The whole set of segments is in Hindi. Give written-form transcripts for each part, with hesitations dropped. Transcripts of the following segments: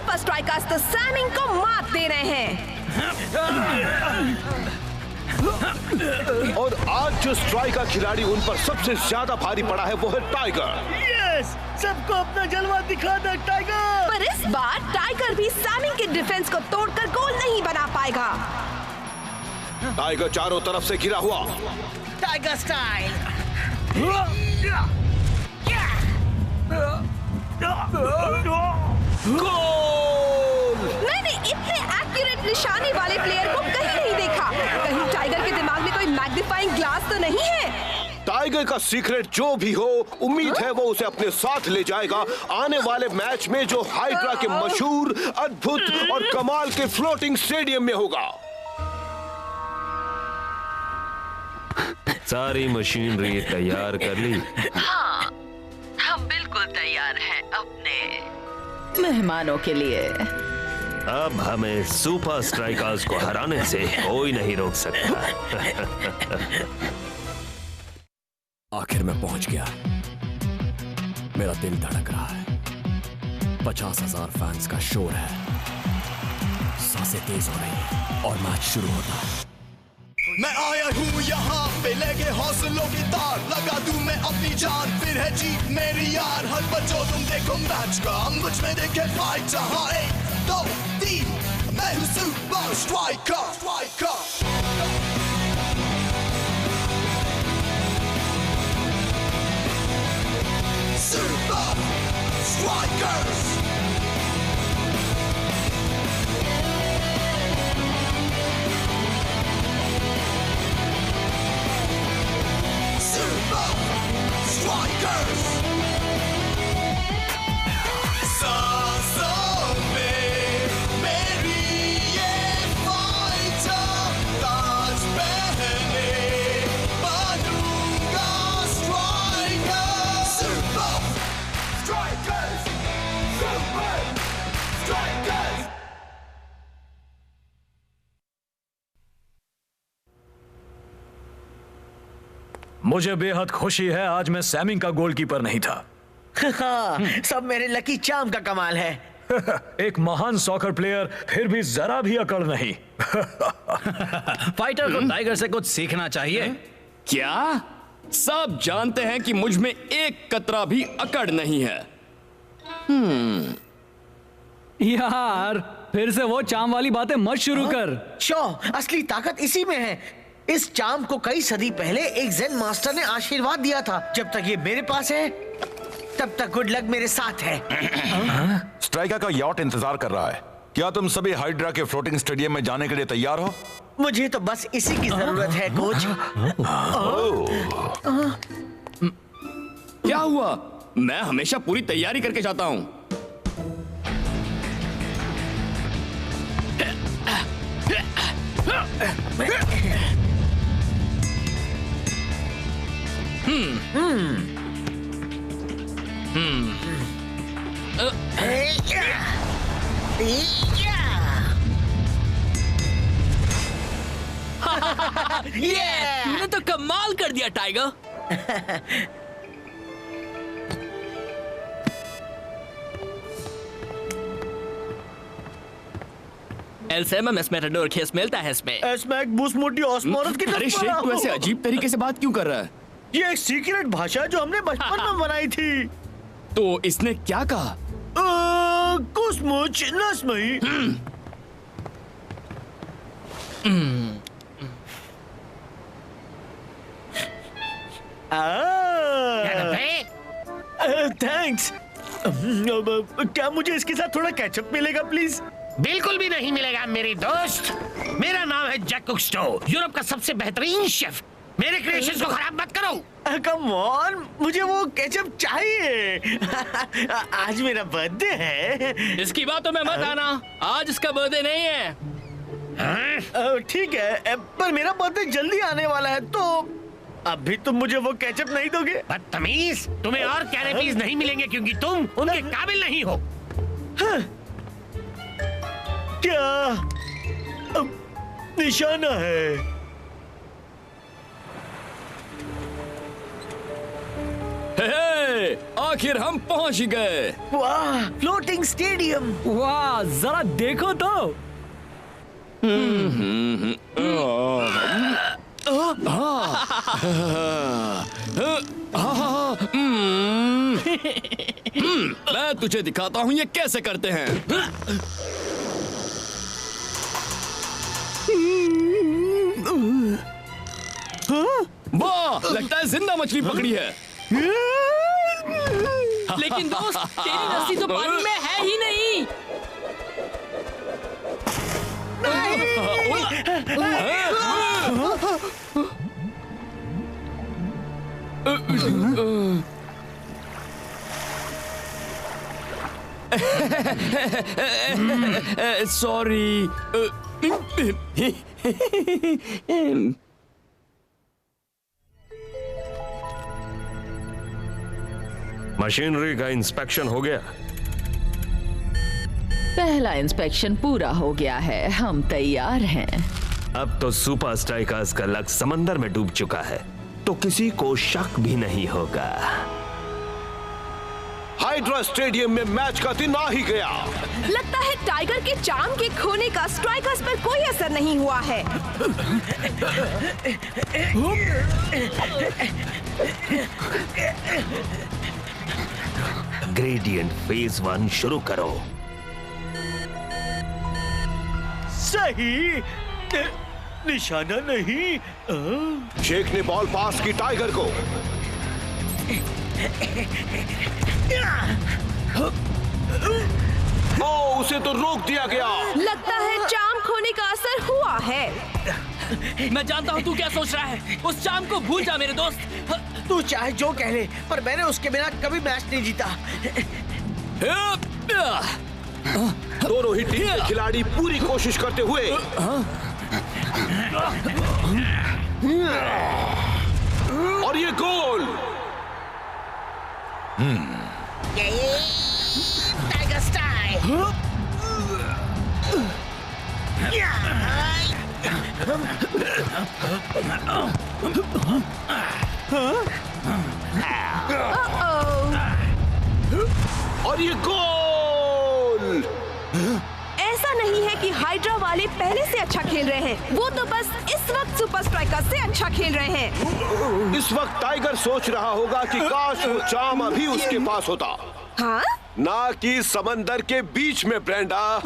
सुपर स्ट्राइकर्स तो सैमिंग को मात दे रहे हैं। और आज जो स्ट्राइकर खिलाड़ी उन पर सबसे ज्यादा भारी पड़ा है वो है टाइगर। यस, सबको अपना जलवा दिखा दे टाइगर। पर इस बार टाइगर भी सैमिंग के डिफेंस को तोड़कर गोल नहीं बना पाएगा। टाइगर चारों तरफ से घिरा हुआ। Tiger style. मैंने इतने एक्यूरेट निशाने वाले प्लेयर को कहीं नहीं देखा। कहीं टाइगर के दिमाग में कोई मैग्नीफाइंग ग्लास तो नहीं है? टाइगर का सीक्रेट जो भी हो, उम्मीद है वो उसे अपने साथ ले जाएगा आने वाले मैच में जो हाइड्रा के मशहूर, अद्भुत और कमाल के फ्लोटिंग स्टेडियम में होगा। सारी मशीनरी तैयार कर ली? हाँ, हम बिल्कुल तैयार हैं अपने मेहमानों के लिए। अब हमें सुपर स्ट्राइकर्स को हराने से कोई नहीं रोक सकता। आखिर मैं पहुंच गया। मेरा दिल धड़क रहा है। 50,000 फैंस का शोर है। सांसें तेज हो रही हैं और मैच शुरू होता है। मैं आया हूँ यहाँ पे लेके हौसलों की तार, लगा दूं मैं अपनी जान, फिर है जीत मेरी यार। हर बच्चों तुम देखो मैच का, मुझ में देखे फाइट। जहाँ 1, 2, 3, मैं हूँ super striker. Super Strikers! Super Strikers! सांसों में मेरी ये फाइटर, ताज पहने बनूंगा striker. Super Strikers! Super Strikers! मुझे बेहद खुशी है आज मैं सैमिंग का गोलकीपर नहीं था। हाँ, सब मेरे लकी चार्म का कमाल है। एक महान सॉकर प्लेयर फिर भी जरा भी अकड़ नहीं। फाइटर को टाइगर से कुछ सीखना चाहिए। क्या? सब जानते हैं कि मुझ में एक कतरा भी अकड़ नहीं है। यार फिर से वो चाम वाली बातें मत शुरू कर। शो, असली ताकत इसी में है। इस चार्म को कई सदी पहले एक ज़ेन मास्टर ने आशीर्वाद दिया था। जब तक ये मेरे पास है तब तक गुड लक मेरे साथ है। स्ट्राइकर का यॉट इंतजार कर रहा है। क्या तुम सभी हाइड्रा के फ्लोटिंग स्टेडियम में जाने के लिए तैयार हो? मुझे तो बस इसी की जरूरत है कोच। क्या हुआ? मैं हमेशा पूरी तैयारी करके जाता हूं। तूने तो कमाल कर दिया टाइगर। एलसेमा में मेटाडोर खेस मिलता है इसमें। एस्मैक बूस्ट मोटी ऑस्मोरस की अरे शेख, तू ऐसे अजीब तरीके से बात क्यों कर रहा है? ये एक सीक्रेट भाषा है जो हमने बचपन में बनाई थी। तो इसने क्या कहा? कुसमुच नस्मई। थैंक्स। क्या मुझे इसके साथ थोड़ा केचप मिलेगा प्लीज? बिल्कुल भी नहीं मिलेगा मेरी दोस्त। मेरा नाम है जैक कुस्टो, यूरोप का सबसे बेहतरीन शेफ। मेरे क्रिएशंस को खराब मत करो। कम ऑन, मुझे वो केचप चाहिए। आज मेरा बर्थडे है। इसकी बातों में मत आना, आज इसका बर्थडे नहीं है। ठीक है, पर मेरा बर्थडे जल्दी आने वाला है, तो अभी तुम मुझे वो केचप नहीं दोगे? बदतमीज, तुम्हें और कैनेपीज नहीं मिलेंगे क्योंकि तुम उनके काबिल नहीं हो। क्या निशाना है? हे, आखिर हम पहुंच गए। वाह, फ्लोटिंग स्टेडियम। वाह, जरा देखो तो। मैं तुझे दिखाता हूँ ये कैसे करते हैं। वाह, लगता है जिंदा मछली पकड़ी है। लेकिन दोस्त, तेरी रस्सी तो पानी में है ही नहीं। सॉरी। मशीनरी का इंस्पेक्शन हो गया। पहला इंस्पेक्शन पूरा हो गया है, हम तैयार हैं। अब तो सुपर स्ट्राइकर्स का लक समंदर में डूब चुका है, तो किसी को शक भी नहीं होगा। हाइड्रा स्टेडियम में मैच का दिन आ ही गया। लगता है टाइगर के चार्म के खोने का स्ट्राइकर्स पर कोई असर नहीं हुआ है। ग्रेडियंट फेज 1 शुरू करो। सही, निशाना नहीं। शेख ने बॉल पास की टाइगर को। ओ, उसे तो रोक दिया गया। लगता है चार्म खोने का असर हुआ है। मैं जानता हूँ तू क्या सोच रहा है। उस चार्म को भूल जा मेरे दोस्त। तू चाहे जो कह ले, पर मैंने उसके बिना कभी मैच नहीं जीता। दोनों ही टीम के खिलाड़ी पूरी कोशिश करते हुए और ये गोल। Tiger style. और ये गोल। ऐसा नहीं है कि हाइड्रा वाले पहले से अच्छा खेल रहे हैं, वो तो बस इस वक्त सुपर स्ट्राइकर्स से अच्छा खेल रहे हैं। इस वक्त टाइगर सोच रहा होगा कि काश वो चार्म अभी उसके पास होता। हाँ? ना कि समंदर के बीच में, ब्रेंडा।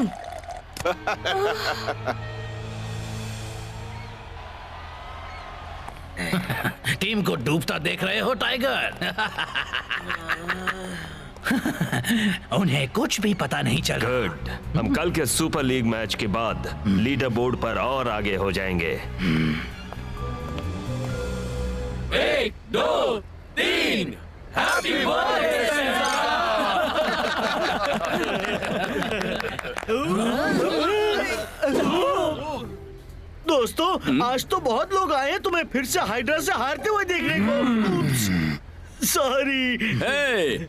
टीम को डूबता देख रहे हो टाइगर? उन्हें कुछ भी पता नहीं चल। गुड, हम कल के सुपर लीग मैच के बाद लीडर बोर्ड पर और आगे हो जाएंगे। 1, 2, 3 हैप्पी बर्थडे। दोस्तों, आज तो बहुत लोग आए हैं तुम्हें फिर से हाइड्रा से हारते हुए देखने को। सॉरी।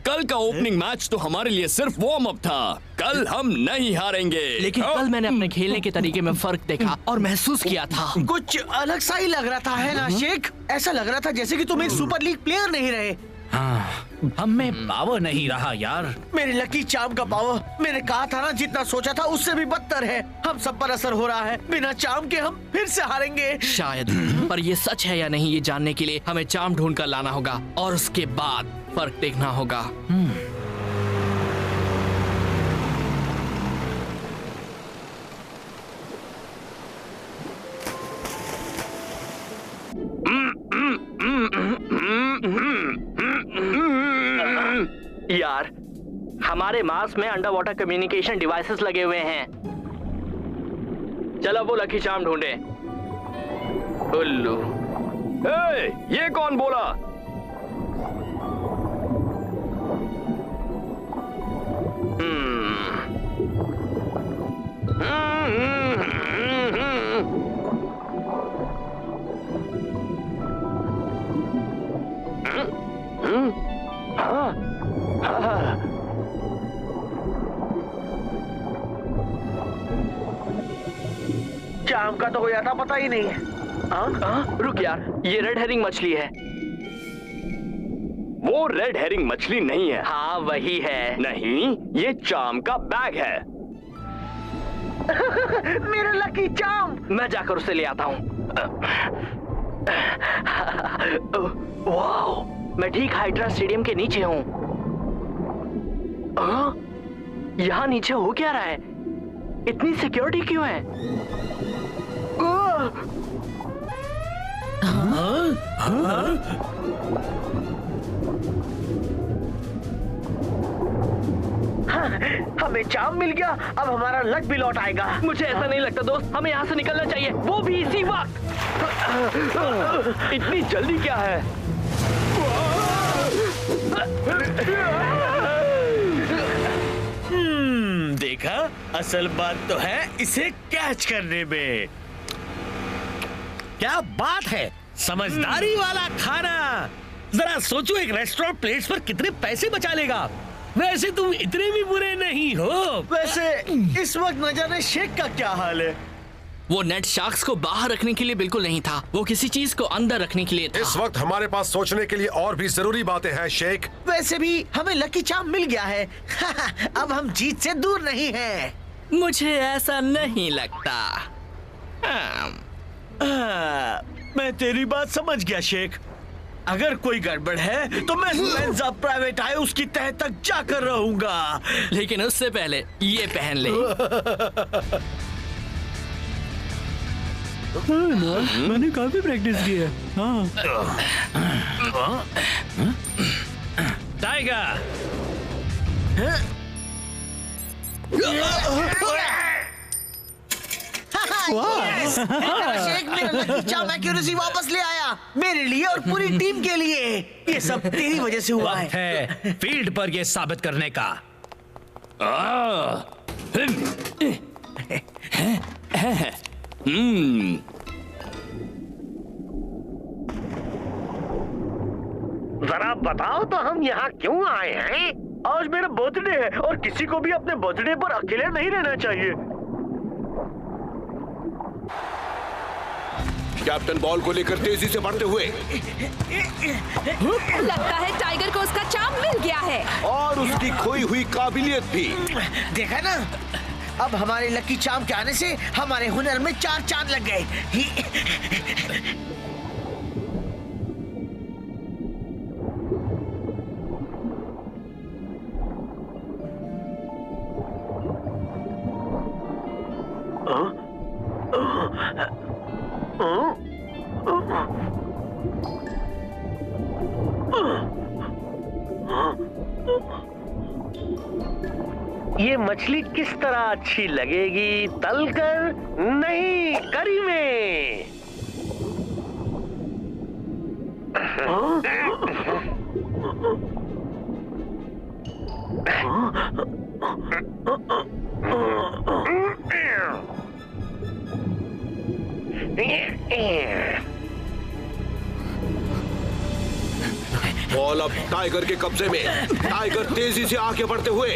कल का ओपनिंग मैच तो हमारे लिए सिर्फ वार्म अप था। कल हम नहीं हारेंगे। लेकिन कल मैंने अपने खेलने के तरीके में फर्क देखा और महसूस किया था। कुछ अलग सा ही लग रहा था, है ना शेख? ऐसा लग रहा था जैसे कि तुम एक सुपर लीग प्लेयर नहीं रहे। हाँ, हम में पावर नहीं रहा यार। मेरे लकी चार्म का पावर, मैंने कहा था ना, जितना सोचा था उससे भी बदतर है। हम सब पर असर हो रहा है। बिना चार्म के हम फिर से हारेंगे शायद, पर ये सच है या नहीं ये जानने के लिए हमें चार्म ढूंढ कर लाना होगा और उसके बाद फर्क देखना होगा। यार, हमारे मास्क में अंडर वाटर कम्युनिकेशन डिवाइसेस लगे हुए हैं। चलो वो लकी चार्म ढूंढे। उल्लू। ये कौन बोला? चार्म का तो कोई आता पता ही नहीं है। रुक यार, ये रेड हेरिंग मछली है। वो रेड हेरिंग मछली नहीं है। हाँ वही है। नहीं, ये चाम का बैग है। मेरा लकी चाम। मैं जाकर उसे ले आता हूँ। वाओ, मैं ठीक हाइड्रा स्टेडियम के नीचे हूँ। यहाँ नीचे हो क्या रहा है? इतनी सिक्योरिटी क्यों है? हमें चाम मिल गया, अब हमारा लक भी लौट आएगा। मुझे ऐसा नहीं लगता दोस्त, हमें यहाँ से निकलना चाहिए, वो भी इसी वक्त। इतनी जल्दी क्या है? देखा, असल बात तो है इसे कैच करने में। क्या बात है, समझदारी वाला खाना। जरा सोचो, एक रेस्टोरेंट प्लेट्स पर कितने पैसे बचा लेगा। वैसे तुम इतने भी बुरे नहीं हो। वैसे इस वक्त न जाने शेख का क्या हाल है। वो नेट शार्क्स को बाहर रखने के लिए बिल्कुल नहीं था, वो किसी चीज को अंदर रखने के लिए था। इस वक्त हमारे पास सोचने के लिए और भी जरूरी बातें हैं शेख। वैसे भी हमें लकी चाम मिल गया है। अब हम जीत से दूर नहीं हैं। मुझे ऐसा नहीं लगता। मैं तेरी बात समझ गया शेख। अगर कोई गड़बड़ है तो मैं स्पेंसर प्राइवेट आई उसकी तह तक जाकर रहूंगा। लेकिन उससे पहले ये पहन ले। मैंने काफी प्रैक्टिस की है। टाइगर। शेख, मेरा लकी चाम एक्यूरेसी वापस ले आया, मेरे लिए और पूरी टीम के लिए। ये सब तेरी वजह से हुआ है। फील्ड पर ये साबित करने का। जरा बताओ तो हम यहाँ क्यों आए हैं? आज मेरा बर्थडे है और किसी को भी अपने बर्थडे पर अकेले नहीं रहना चाहिए। कैप्टन बॉल को लेकर तेजी से बढ़ते हुए। लगता है टाइगर को उसका चाम मिल गया है और उसकी खोई हुई काबिलियत भी। देखा ना, अब हमारे लकी चाम के आने से हमारे हुनर में 4 चांद लग गए। ये मछली किस तरह अच्छी लगेगी, तलकर नहीं करी में। बॉल अब टाइगर के कब्जे में। टाइगर तेजी से आगे बढ़ते हुए।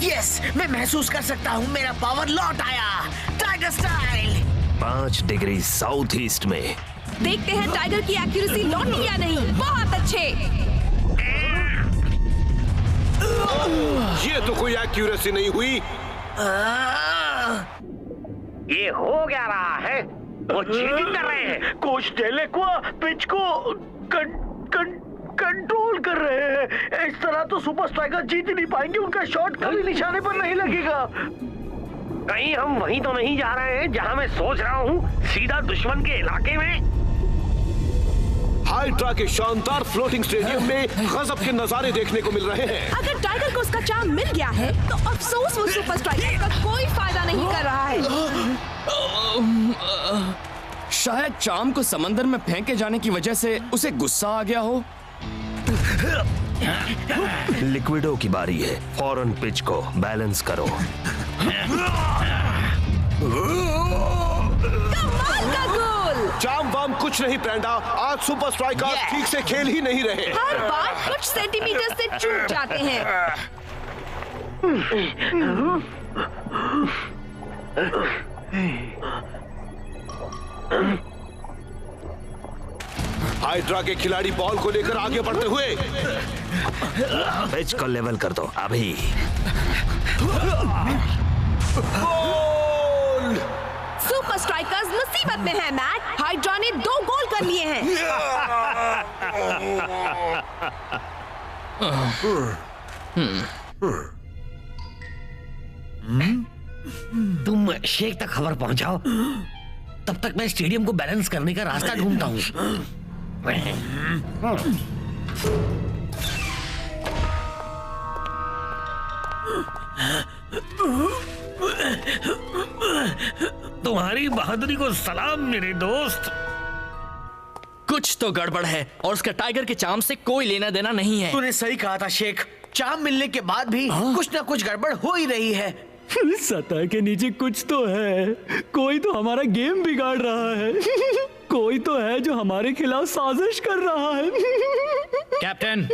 यस, मैं महसूस कर सकता हूँ, मेरा पावर लौट आया। Tiger style. 5 degree south east में। देखते हैं टाइगर की एक्यूरेसी लौटी या नहीं। बहुत अच्छे। ये तो कोई एक्यूरेसी नहीं हुई। ये हो क्या रहा है? वो चीटिंग कर रहे हैं। कोच डेलेक्वा पिच को कंट्रोल कर रहे हैं। इस तरह तो सुपर स्ट्राइकर जीत ही नहीं पाएंगे। उनका शॉट कभी निशाने पर नहीं लगेगा। कहीं हम वहीं तो नहीं जा रहे हैं जहां मैं सोच रहा हूँ, सीधा दुश्मन के इलाके में। हाइड्रा के शानदार फ्लोटिंग स्टेडियम में गजब के नजारे देखने को मिल रहे हैं। अगर टाइगर को उसका चाम मिल गया है तो अफसोस वो सुपर स्ट्राइकर का कोई फायदा नहीं कर रहा है। शायद चाम को समंदर में फेंके जाने की वजह से उसे गुस्सा आ गया हो। लिक्विडो की बारी है। फौरन पिच को बैलेंस करो। कमाल का गोल। चाम वाम कुछ नहीं ब्रेंडा, आज सुपर स्ट्राइकर ठीक से खेल ही नहीं रहे। हर बार कुछ सेंटीमीटर से चूक जाते हैं। हाइड्रा के खिलाड़ी बॉल को लेकर आगे बढ़ते हुए। पिच को लेवल कर दो अभी। सुपर स्ट्राइकर्स मुसीबत में है मैट। हाइड्रा ने 2 गोल कर लिए हैं। तुम शेख तक खबर पहुंचाओ, तब तक मैं स्टेडियम को बैलेंस करने का रास्ता ढूंढता हूँ। तुम्हारी बहादुरी को सलाम मेरे दोस्त। कुछ तो गड़बड़ है और उसका टाइगर के चाम से कोई लेना देना नहीं है। तूने सही कहा था शेख, चाम मिलने के बाद भी कुछ ना कुछ गड़बड़ हो ही रही है। सतह के नीचे कुछ तो है। कोई तो हमारा गेम बिगाड़ रहा है। कोई तो है जो हमारे खिलाफ साजिश कर रहा है। कैप्टन,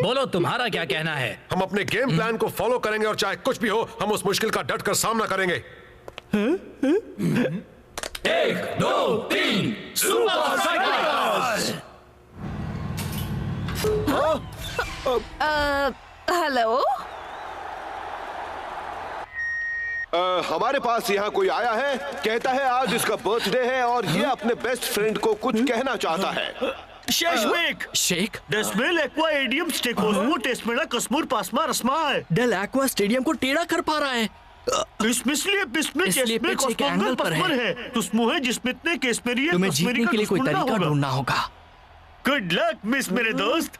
बोलो तुम्हारा क्या कहना है? हम अपने गेम प्लान को फॉलो करेंगे और चाहे कुछ भी हो हम उस मुश्किल का डट कर सामना करेंगे। 1, 2, 3 सुपर स्ट्राइकर्स। हेलो, हमारे पास यहाँ कोई आया है, कहता है आज इसका बर्थडे है और ये अपने बेस्ट फ्रेंड को कुछ कहना चाहता है। शेख डेस्मेल एक्वा एडियम स्टेकोस्मो टेस्मेला कस्मूर पासमा रस्माय डेल एक्वा स्टेडियम को टेढ़ा कर पा रहा है। इसलिए पिच के एंगल पर है। तुस्मुहे जिसमें केसमेरिया तुम्हें जीतने के लिए कोई तरीका ढूंढना होगा। गुड लक मिस मेरे दोस्त।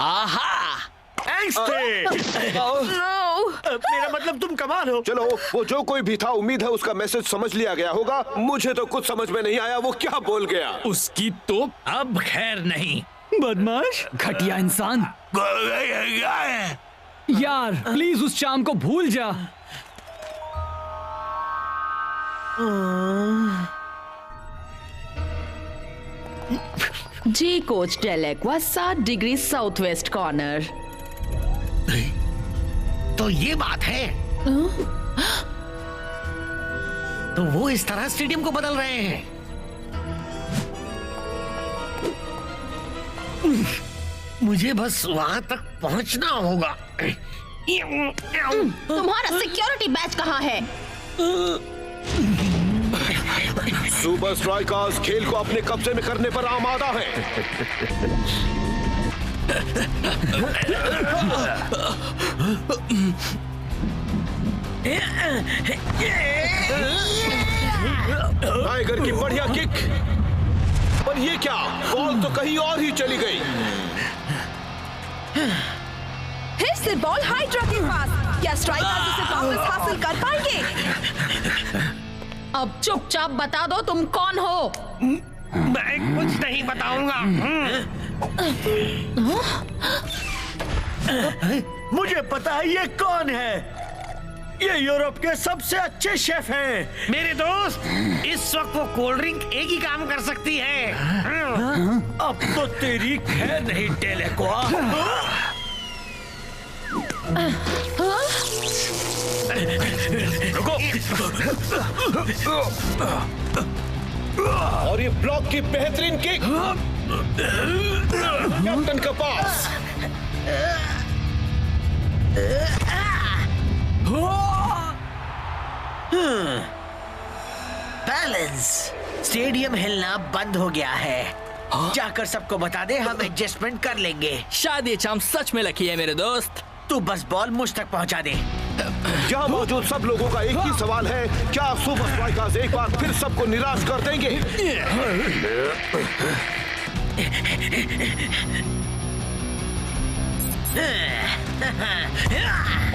आहा, मेरा मतलब तुम कमाल हो। चलो, वो जो कोई भी था उम्मीद है उसका मैसेज समझ लिया गया होगा। मुझे तो कुछ समझ में नहीं आया वो क्या बोल गया। उसकी तो अब खैर नहीं। बदमाश, घटिया इंसान। यार प्लीज उस चाम को भूल जा। जी कोच डेल एक्वा 7 डिग्री साउथ वेस्ट कॉर्नर। तो ये बात है। तो वो इस तरह स्टेडियम को बदल रहे हैं। मुझे बस वहां तक पहुंचना होगा। तुम्हारा सिक्योरिटी बैच कहाँ है? सुपर स्ट्राइकर्स खेल को अपने कब्जे में करने पर आमादा है। टाइगर की बढ़िया किक, पर ये क्या, बॉल तो कहीं और ही चली गई। फिर से बॉल हाइड्रा के पास। क्या स्ट्राइकर्स इसे वापस हासिल कर पाएंगे? अब चुपचाप बता दो तुम कौन हो। मैं कुछ नहीं बताऊंगा। मुझे पता है ये कौन है। ये यूरोप के सबसे अच्छे शेफ हैं। मेरे दोस्त, इस वक्त वो कोल्ड ड्रिंक एक ही काम कर सकती है। अब तो तेरी खैर नहीं डेल एक्वा। और ये ब्लॉक की बेहतरीन किक कैप्टन के पास। बैलेंस। स्टेडियम हिलना बंद हो गया है। जाकर सबको बता दे, हम एडजस्टमेंट कर लेंगे। शायद ये चाम सच में लकी है मेरे दोस्त। तू बस बॉल मुझ तक पहुंचा दे। यहाँ मौजूद सब लोगों का एक ही सवाल है, क्या सुपर स्ट्राइकर्स एक बार फिर सबको निराश कर देंगे?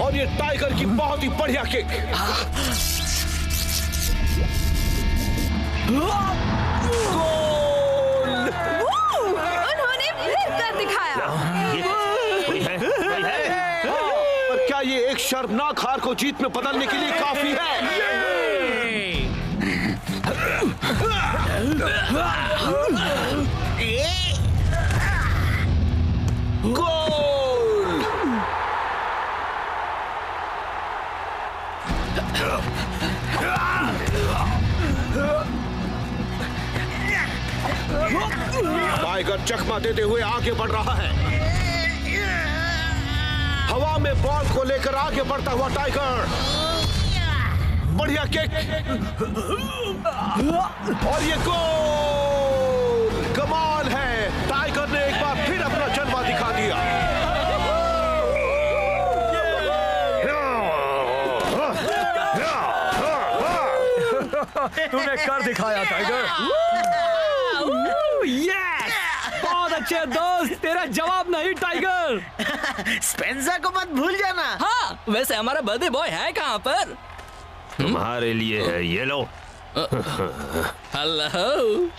और ये टाइगर की बहुत ही बढ़िया किक। उन्होंने फिर कर दिखाया। पर क्या ये एक शर्मनाक हार को जीत में बदलने के लिए काफी है? गोल! धक्का देते हुए आगे बढ़ रहा है। हवा में बॉल को लेकर आगे बढ़ता हुआ टाइगर, बढ़िया किक और ये गोल। कमाल है, टाइगर ने एक बार फिर अपना जलवा दिखा दिया। तूने कर दिखाया टाइगर। यस, बहुत अच्छे दोस्त, तेरा जवाब नहीं टाइगर। स्पेंसर को मत भूल जाना। हाँ, वैसे हमारा बर्थडे बॉय है कहाँ पर? तुम्हारे लिए है, ये लो। हेलो,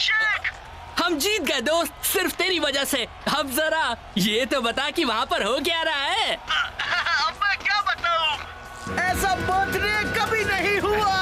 हम जीत गए दोस्त, सिर्फ तेरी वजह से। अब जरा ये तो बता कि वहाँ पर हो क्या रहा है? अब मैं क्या बताऊं? ऐसा बर्थडे कभी नहीं हुआ।